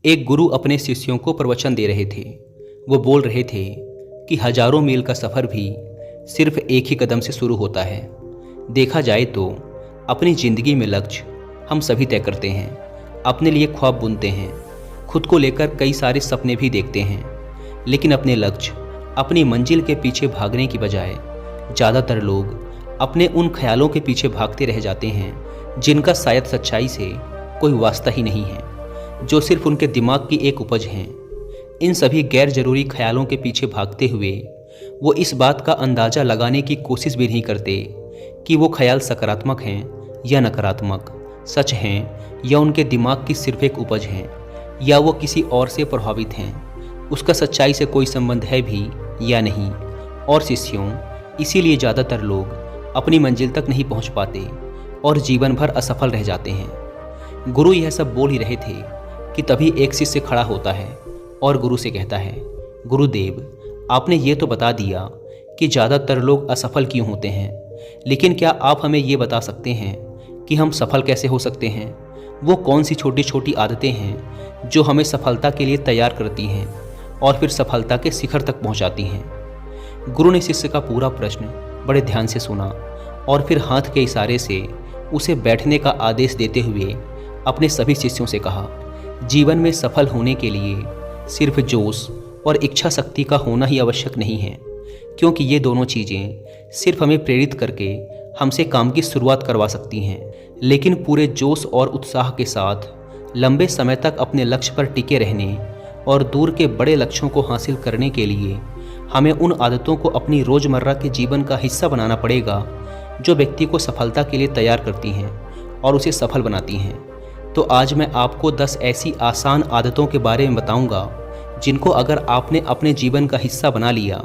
एक गुरु अपने शिष्यों को प्रवचन दे रहे थे। वो बोल रहे थे कि हजारों मील का सफ़र भी सिर्फ एक ही कदम से शुरू होता है। देखा जाए तो अपनी ज़िंदगी में लक्ष्य हम सभी तय करते हैं, अपने लिए ख्वाब बुनते हैं, खुद को लेकर कई सारे सपने भी देखते हैं, लेकिन अपने लक्ष्य, अपनी मंजिल के पीछे भागने की बजाय ज़्यादातर लोग अपने उन ख्यालों के पीछे भागते रह जाते हैं जिनका शायद सच्चाई से कोई वास्ता ही नहीं है, जो सिर्फ उनके दिमाग की एक उपज हैं। इन सभी गैर जरूरी ख्यालों के पीछे भागते हुए वो इस बात का अंदाज़ा लगाने की कोशिश भी नहीं करते कि वो ख्याल सकारात्मक हैं या नकारात्मक, सच हैं या उनके दिमाग की सिर्फ एक उपज हैं, या वो किसी और से प्रभावित हैं, उसका सच्चाई से कोई संबंध है भी या नहीं। और शिष्यों, इसीलिए ज़्यादातर लोग अपनी मंजिल तक नहीं पहुंच पाते और जीवन भर असफल रह जाते हैं। गुरु यह सब बोल ही रहे थे कि तभी एक शिष्य खड़ा होता है और गुरु से कहता है, गुरुदेव, आपने ये तो बता दिया कि ज़्यादातर लोग असफल क्यों होते हैं, लेकिन क्या आप हमें ये बता सकते हैं कि हम सफल कैसे हो सकते हैं? वो कौन सी छोटी छोटी आदतें हैं जो हमें सफलता के लिए तैयार करती हैं और फिर सफलता के शिखर तक पहुंचाती हैं? गुरु ने शिष्य का पूरा प्रश्न बड़े ध्यान से सुना और फिर हाथ के इशारे से उसे बैठने का आदेश देते हुए अपने सभी शिष्यों से कहा, जीवन में सफल होने के लिए सिर्फ जोश और इच्छा शक्ति का होना ही आवश्यक नहीं है, क्योंकि ये दोनों चीज़ें सिर्फ हमें प्रेरित करके हमसे काम की शुरुआत करवा सकती हैं, लेकिन पूरे जोश और उत्साह के साथ लंबे समय तक अपने लक्ष्य पर टिके रहने और दूर के बड़े लक्ष्यों को हासिल करने के लिए हमें उन आदतों को अपनी रोज़मर्रा के जीवन का हिस्सा बनाना पड़ेगा जो व्यक्ति को सफलता के लिए तैयार करती हैं और उसे सफल बनाती हैं। तो आज मैं आपको 10 ऐसी आसान आदतों के बारे में बताऊंगा जिनको अगर आपने अपने जीवन का हिस्सा बना लिया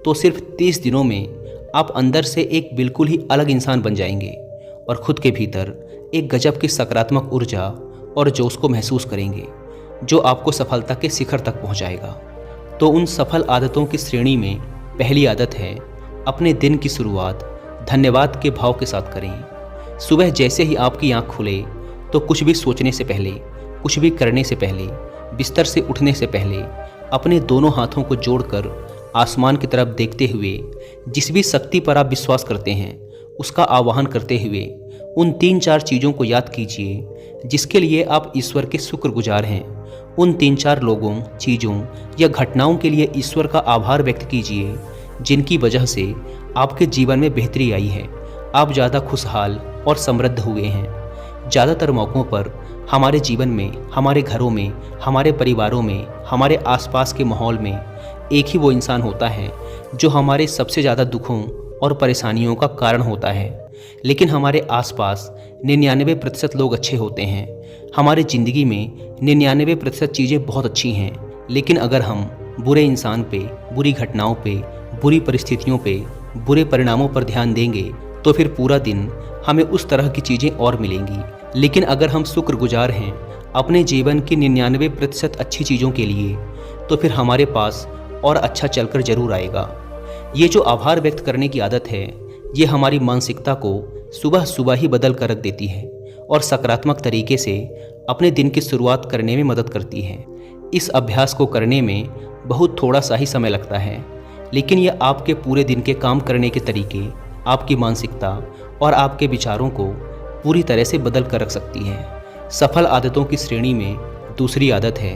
तो सिर्फ 30 दिनों में आप अंदर से एक बिल्कुल ही अलग इंसान बन जाएंगे और खुद के भीतर एक गजब की सकारात्मक ऊर्जा और जोश को महसूस करेंगे जो आपको सफलता के शिखर तक पहुंचाएगा। तो उन सफल आदतों की श्रेणी में पहली आदत है, अपने दिन की शुरुआत धन्यवाद के भाव के साथ करें। सुबह जैसे ही आपकी आँख खुले तो कुछ भी सोचने से पहले, कुछ भी करने से पहले, बिस्तर से उठने से पहले अपने दोनों हाथों को जोड़कर आसमान की तरफ देखते हुए जिस भी शक्ति पर आप विश्वास करते हैं उसका आवाहन करते हुए उन 3-4 चीज़ों को याद कीजिए जिसके लिए आप ईश्वर के शुक्रगुजार हैं। उन 3-4 लोगों, चीज़ों या घटनाओं के लिए ईश्वर का आभार व्यक्त कीजिए जिनकी वजह से आपके जीवन में बेहतरी आई है, आप ज़्यादा खुशहाल और समृद्ध हुए हैं। ज़्यादातर मौक़ों पर हमारे जीवन में, हमारे घरों में, हमारे परिवारों में, हमारे आसपास के माहौल में एक ही वो इंसान होता है जो हमारे सबसे ज़्यादा दुखों और परेशानियों का कारण होता है, लेकिन हमारे आसपास 99% लोग अच्छे होते हैं। हमारी ज़िंदगी में 99% चीज़ें बहुत अच्छी हैं, लेकिन अगर हम बुरे इंसान पे, बुरी घटनाओं पे, बुरी परिस्थितियों पे, बुरे परिणामों पर ध्यान देंगे तो फिर पूरा दिन हमें उस तरह की चीज़ें और मिलेंगी। लेकिन अगर हम शुक्रगुजार हैं अपने जीवन की 99% अच्छी चीज़ों के लिए तो फिर हमारे पास और अच्छा चलकर जरूर आएगा। ये जो आभार व्यक्त करने की आदत है, ये हमारी मानसिकता को सुबह सुबह ही बदल कर रख देती है और सकारात्मक तरीके से अपने दिन की शुरुआत करने में मदद करती है। इस अभ्यास को करने में बहुत थोड़ा सा ही समय लगता है, लेकिन यह आपके पूरे दिन के काम करने के तरीके, आपकी मानसिकता और आपके विचारों को पूरी तरह से बदल कर रख सकती है। सफल आदतों की श्रेणी में दूसरी आदत है,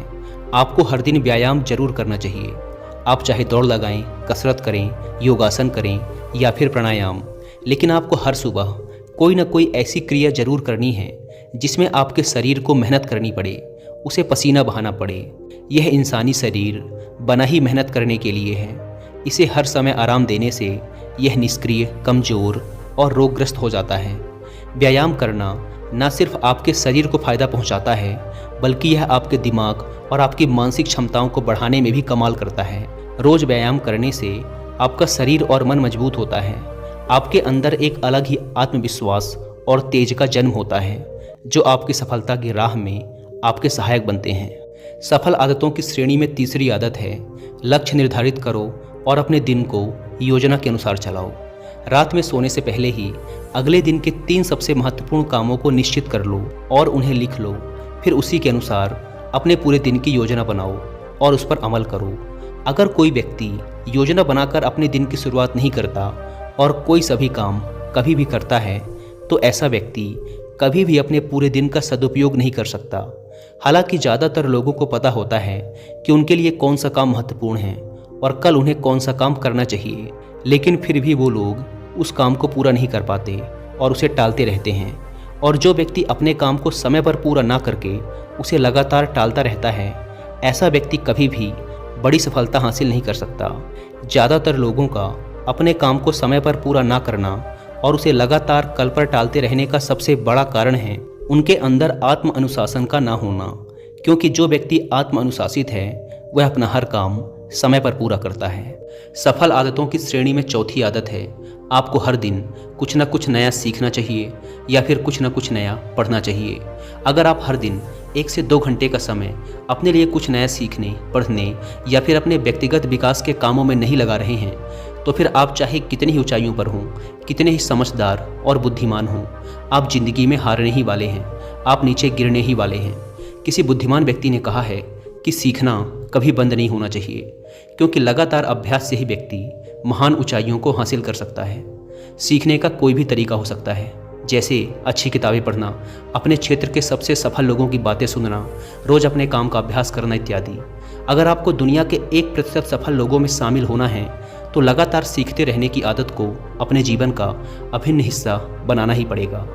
आपको हर दिन व्यायाम जरूर करना चाहिए। आप चाहे दौड़ लगाएं, कसरत करें, योगासन करें या फिर प्राणायाम, लेकिन आपको हर सुबह कोई ना कोई ऐसी क्रिया जरूर करनी है जिसमें आपके शरीर को मेहनत करनी पड़े, उसे पसीना बहाना पड़े। यह इंसानी शरीर बना ही मेहनत करने के लिए है। इसे हर समय आराम देने से यह निष्क्रिय, कमज़ोर और रोगग्रस्त हो जाता है। व्यायाम करना न सिर्फ आपके शरीर को फ़ायदा पहुंचाता है, बल्कि यह आपके दिमाग और आपकी मानसिक क्षमताओं को बढ़ाने में भी कमाल करता है। रोज़ व्यायाम करने से आपका शरीर और मन मजबूत होता है। आपके अंदर एक अलग ही आत्मविश्वास और तेज का जन्म होता है जो आपकी सफलता की राह में आपके सहायक बनते हैं। सफल आदतों की श्रेणी में तीसरी आदत है, लक्ष्य निर्धारित करो और अपने दिन को योजना के अनुसार चलाओ। रात में सोने से पहले ही अगले दिन के 3 सबसे महत्वपूर्ण कामों को निश्चित कर लो और उन्हें लिख लो। फिर उसी के अनुसार अपने पूरे दिन की योजना बनाओ और उस पर अमल करो। अगर कोई व्यक्ति योजना बनाकर अपने दिन की शुरुआत नहीं करता और कोई सभी काम कभी भी करता है, तो ऐसा व्यक्ति कभी भी अपने पूरे दिन का सदुपयोग नहीं कर सकता। हालांकि ज़्यादातर लोगों को पता होता है कि उनके लिए कौन सा काम महत्वपूर्ण है और कल उन्हें कौन सा काम करना चाहिए, लेकिन फिर भी वो लोग उस काम को पूरा नहीं कर पाते और उसे टालते रहते हैं। और जो व्यक्ति अपने काम को समय पर पूरा ना करके उसे लगातार टालता रहता है, ऐसा व्यक्ति कभी भी बड़ी सफलता हासिल नहीं कर सकता। ज़्यादातर लोगों का अपने काम को समय पर पूरा ना करना और उसे लगातार कल पर टालते रहने का सबसे बड़ा कारण है उनके अंदर आत्म अनुशासन का ना होना। क्योंकि जो व्यक्ति आत्म अनुशासित है वह अपना हर काम समय पर पूरा करता है। सफल आदतों की श्रेणी में चौथी आदत है, आपको हर दिन कुछ न कुछ नया सीखना चाहिए या फिर कुछ न कुछ नया पढ़ना चाहिए। अगर आप हर दिन 1 से 2 घंटे का समय अपने लिए कुछ नया सीखने, पढ़ने या फिर अपने व्यक्तिगत विकास के कामों में नहीं लगा रहे हैं, तो फिर आप चाहे कितनी ही ऊंचाइयों पर हों, कितने ही समझदार और बुद्धिमान हों, आप जिंदगी में हारने ही वाले हैं, आप नीचे गिरने ही वाले हैं। किसी बुद्धिमान व्यक्ति ने कहा है कि सीखना कभी बंद नहीं होना चाहिए, क्योंकि लगातार अभ्यास से ही व्यक्ति महान ऊंचाइयों को हासिल कर सकता है। सीखने का कोई भी तरीका हो सकता है, जैसे अच्छी किताबें पढ़ना, अपने क्षेत्र के सबसे सफल लोगों की बातें सुनना, रोज़ अपने काम का अभ्यास करना इत्यादि। अगर आपको दुनिया के 1% सफल लोगों में शामिल होना है, तो लगातार सीखते रहने की आदत को अपने जीवन का अभिन्न हिस्सा बनाना ही पड़ेगा।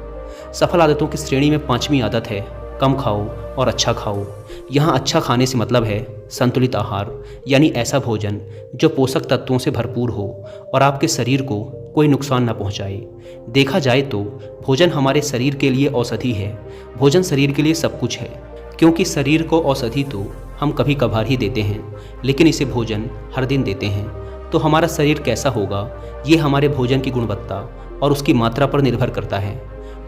सफल आदतों की श्रेणी में 5वीं आदत है, कम खाओ और अच्छा खाओ। यहाँ अच्छा खाने से मतलब है संतुलित आहार, यानी ऐसा भोजन जो पोषक तत्वों से भरपूर हो और आपके शरीर को कोई नुकसान न पहुँचाए। देखा जाए तो भोजन हमारे शरीर के लिए औषधि है। भोजन शरीर के लिए सब कुछ है, क्योंकि शरीर को औषधि तो हम कभी कभार ही देते हैं, लेकिन इसे भोजन हर दिन देते हैं। तो हमारा शरीर कैसा होगा, ये हमारे भोजन की गुणवत्ता और उसकी मात्रा पर निर्भर करता है,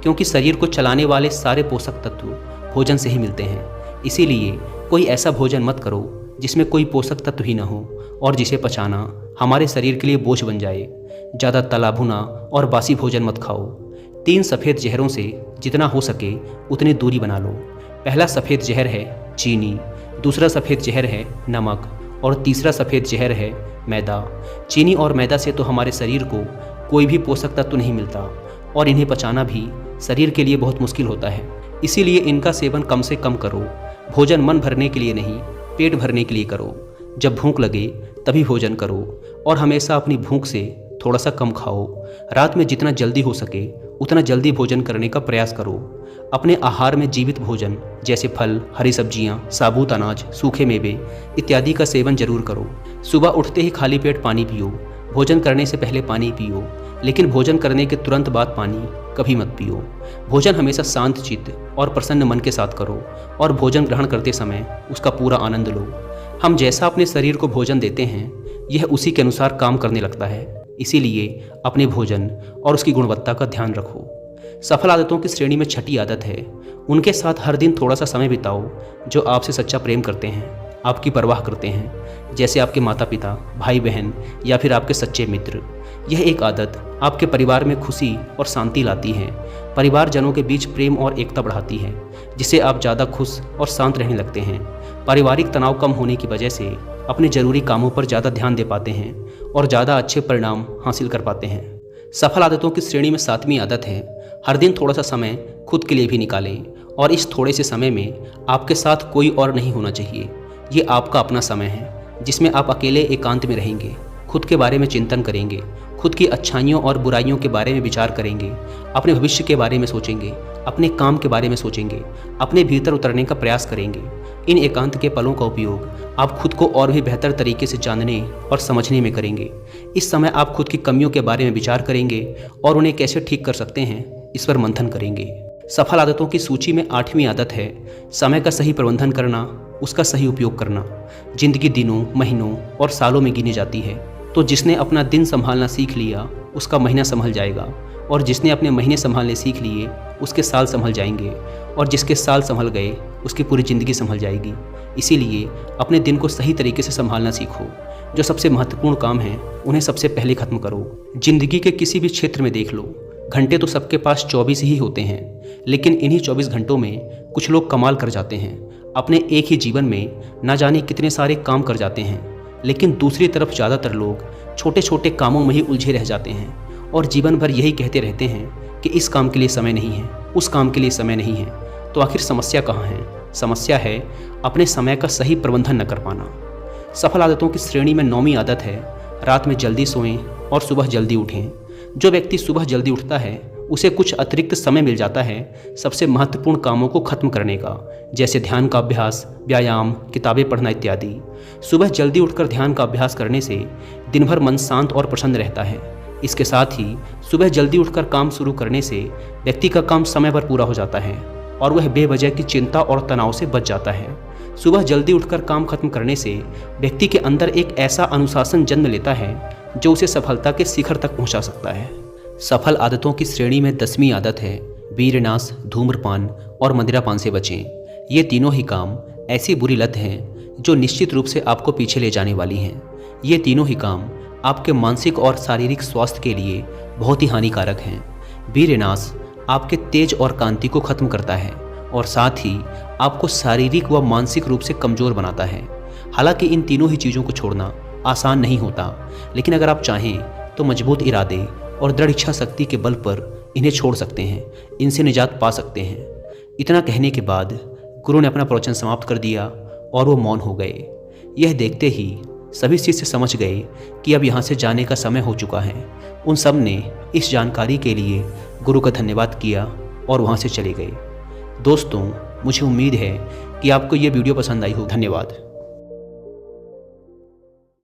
क्योंकि शरीर को चलाने वाले सारे पोषक तत्व भोजन से ही मिलते हैं। इसीलिए कोई ऐसा भोजन मत करो जिसमें कोई पोषक तत्व ही न हो और जिसे पचाना हमारे शरीर के लिए बोझ बन जाए। ज़्यादा तला भुना और बासी भोजन मत खाओ। 3 सफ़ेद जहरों से जितना हो सके उतनी दूरी बना लो। पहला सफ़ेद जहर है चीनी, दूसरा सफ़ेद जहर है नमक और तीसरा सफ़ेद जहर है मैदा। चीनी और मैदा से तो हमारे शरीर को कोई भी पोषक तत्व नहीं मिलता और इन्हें पचाना भी शरीर के लिए बहुत मुश्किल होता है। इसीलिए इनका सेवन कम से कम करो। भोजन मन भरने के लिए नहीं, पेट भरने के लिए करो। जब भूख लगे तभी भोजन करो और हमेशा अपनी भूख से थोड़ा सा कम खाओ। रात में जितना जल्दी हो सके उतना जल्दी भोजन करने का प्रयास करो। अपने आहार में जीवित भोजन जैसे फल, हरी सब्जियां, साबुत अनाज, सूखे मेवे इत्यादि का सेवन जरूर करो। सुबह उठते ही खाली पेट पानी पियो। भोजन करने से पहले पानी पियो, लेकिन भोजन करने के तुरंत बाद पानी कभी मत पियो। भोजन हमेशा शांत चित्त और प्रसन्न मन के साथ करो और भोजन ग्रहण करते समय उसका पूरा आनंद लो। हम जैसा अपने शरीर को भोजन देते हैं, यह उसी के अनुसार काम करने लगता है। इसीलिए अपने भोजन और उसकी गुणवत्ता का ध्यान रखो। सफल आदतों की श्रेणी में 6ठी आदत है, उनके साथ हर दिन थोड़ा सा समय बिताओ जो आपसे सच्चा प्रेम करते हैं, आपकी परवाह करते हैं, जैसे आपके माता पिता, भाई बहन या फिर आपके सच्चे मित्र। यह एक आदत आपके परिवार में खुशी और शांति लाती है। परिवारजनों के बीच प्रेम और एकता बढ़ाती है, जिससे आप ज़्यादा खुश और शांत रहने लगते हैं। पारिवारिक तनाव कम होने की वजह से अपने ज़रूरी कामों पर ज़्यादा ध्यान दे पाते हैं और ज़्यादा अच्छे परिणाम हासिल कर पाते हैं। सफल आदतों की श्रेणी में 7वीं आदत है, हर दिन थोड़ा सा समय खुद के लिए भी निकालें और इस थोड़े से समय में आपके साथ कोई और नहीं होना चाहिए। ये आपका अपना समय है जिसमें आप अकेले एकांत में रहेंगे, खुद के बारे में चिंतन करेंगे, खुद की अच्छाइयों और बुराइयों के बारे में विचार करेंगे, अपने भविष्य के बारे में सोचेंगे, अपने काम के बारे में सोचेंगे, अपने भीतर उतरने का प्रयास करेंगे। इन एकांत के पलों का उपयोग आप खुद को और भी बेहतर तरीके से जानने और समझने में करेंगे। इस समय आप खुद की कमियों के बारे में विचार करेंगे और उन्हें कैसे ठीक कर सकते हैं, इस पर मंथन करेंगे। सफल आदतों की सूची में 8वीं आदत है, समय का सही प्रबंधन करना, उसका सही उपयोग करना। जिंदगी दिनों, महीनों और सालों में गिनी जाती है, तो जिसने अपना दिन संभालना सीख लिया उसका महीना संभल जाएगा, और जिसने अपने महीने संभालने सीख लिए उसके साल संभल जाएंगे, और जिसके साल संभल गए उसकी पूरी ज़िंदगी संभल जाएगी। इसीलिए अपने दिन को सही तरीके से संभालना सीखो। जो सबसे महत्वपूर्ण काम हैं उन्हें सबसे पहले ख़त्म करो। जिंदगी के किसी भी क्षेत्र में देख लो, घंटे तो सबके पास 24 ही होते हैं, लेकिन इन्हीं 24 घंटों में कुछ लोग कमाल कर जाते हैं, अपने एक ही जीवन में न जाने कितने सारे काम कर जाते हैं, लेकिन दूसरी तरफ ज़्यादातर लोग छोटे छोटे कामों में ही उलझे रह जाते हैं और जीवन भर यही कहते रहते हैं कि इस काम के लिए समय नहीं है, उस काम के लिए समय नहीं है। तो आखिर समस्या कहाँ है? समस्या है अपने समय का सही प्रबंधन न कर पाना। सफल आदतों की श्रेणी में 9वीं आदत है रात में जल्दी सोएं और सुबह जल्दी उठें। जो व्यक्ति सुबह जल्दी उठता है उसे कुछ अतिरिक्त समय मिल जाता है सबसे महत्वपूर्ण कामों को खत्म करने का, जैसे ध्यान का अभ्यास, व्यायाम, किताबें पढ़ना इत्यादि। सुबह जल्दी उठकर ध्यान का अभ्यास करने से दिन भर मन शांत और प्रसन्न रहता है। इसके साथ ही सुबह जल्दी उठकर काम शुरू करने से व्यक्ति का काम समय पर पूरा हो जाता है और वह बेवजह की चिंता और तनाव से बच जाता है। सुबह जल्दी उठकर काम खत्म करने से व्यक्ति के अंदर एक ऐसा अनुशासन जन्म लेता है जो उसे सफलता के शिखर तक पहुंचा सकता है। सफल आदतों की श्रेणी में 10वीं आदत है वीरनाश, धूम्रपान और मदिरापान से बचें। ये तीनों ही काम ऐसी बुरी लत हैं जो निश्चित रूप से आपको पीछे ले जाने वाली हैं। ये तीनों ही काम आपके मानसिक और शारीरिक स्वास्थ्य के लिए बहुत ही हानिकारक हैं। वीरनाश आपके तेज और कांति को खत्म करता है और साथ ही आपको शारीरिक व मानसिक रूप से कमज़ोर बनाता है। हालांकि इन तीनों ही चीज़ों को छोड़ना आसान नहीं होता, लेकिन अगर आप चाहें तो मजबूत इरादे और दृढ़ इच्छा शक्ति के बल पर इन्हें छोड़ सकते हैं, इनसे निजात पा सकते हैं। इतना कहने के बाद गुरु ने अपना प्रवचन समाप्त कर दिया और वो मौन हो गए। यह देखते ही सभी शिष्य समझ गए कि अब यहाँ से जाने का समय हो चुका है। उन सब ने इस जानकारी के लिए गुरु का धन्यवाद किया और वहाँ से चले गए। दोस्तों, मुझे उम्मीद है कि आपको ये वीडियो पसंद आई हो। धन्यवाद।